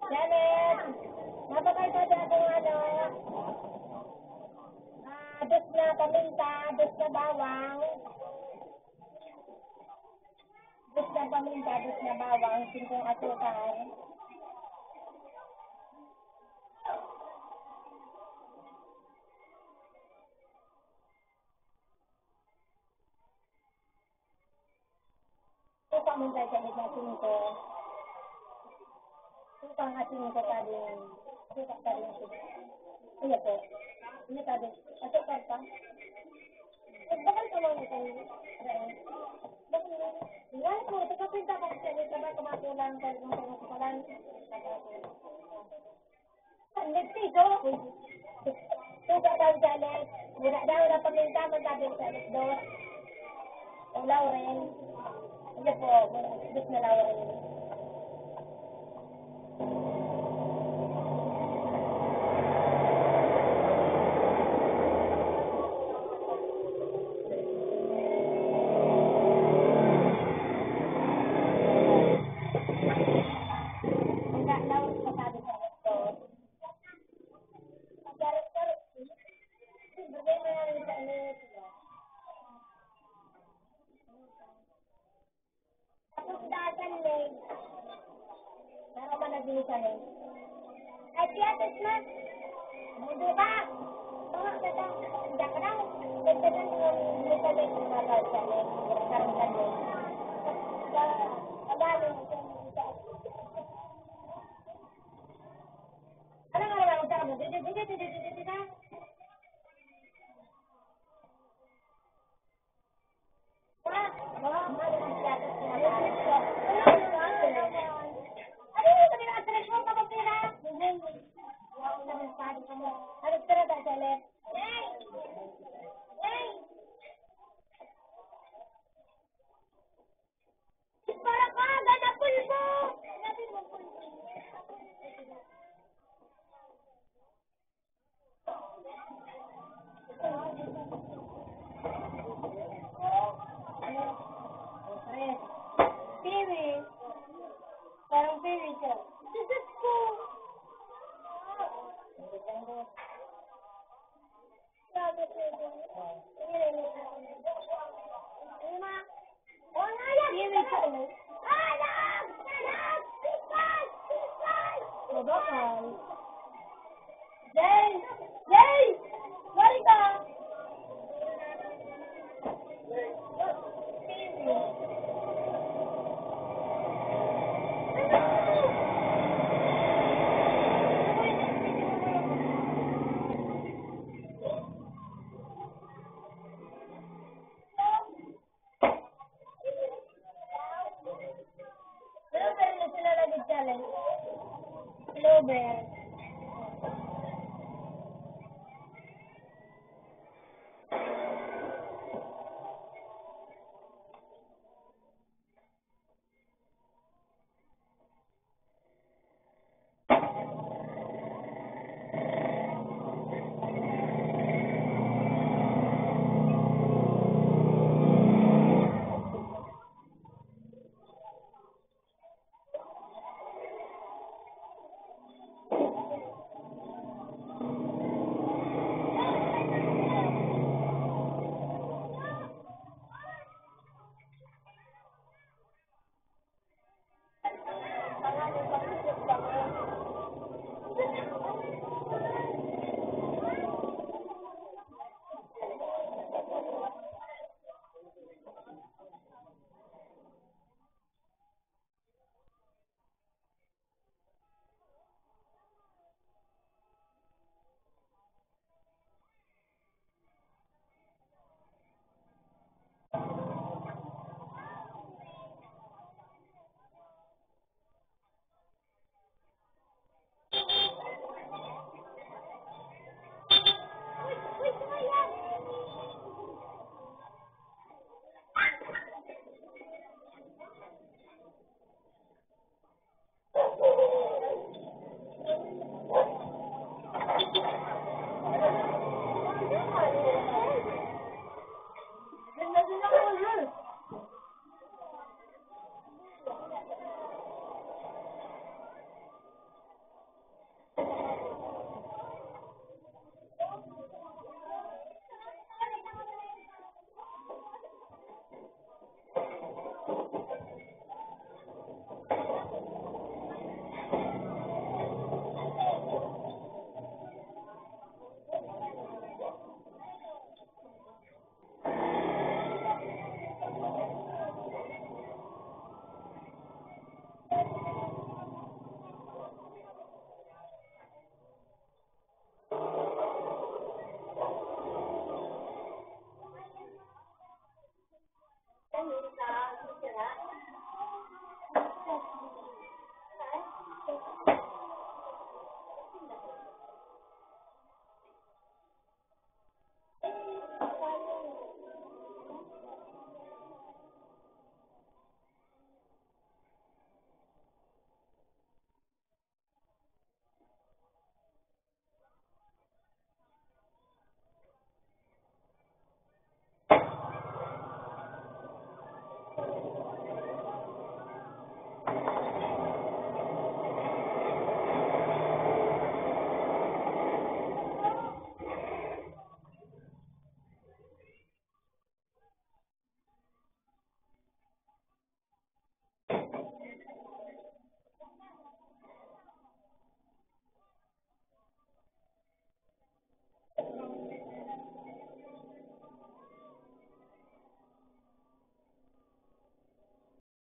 Janet, napakay pa dyan kung ano, dos na paminta, dos na bawang, dos na paminta, dos na bawang, 5 asukal. Ito paminta dyan na 5. Ito pang asin ko tadi. Ito tadi. Iya po. Ini tadi. Asukal pa. Bakal ka lang ito. Wala po. Ito ka pinta ka siya. Ito ba kumatulang ka kung kumatulang. Ang ito. Ito ka tawag sa alit. Muna daw na paminta. Magsabi sa alit doon. Ang laurel. Ito po. Dos na laurel. Ay, tiyatas na. Mudo ka. Tawag ka daw. Hindi ka daw. Ganda na yung mekanik ng mga salit. Karang salit. Abalo mo siya. Ano nga naman sa kamo? Dito ka. Ano yung tiyatas niya? Ano yung pinaka-stress mo kapag pina? Harus terus tak jalan. Para ka, ganapul mo. Piwi. Parang piwi siya. Susut ko. Hello, Bear.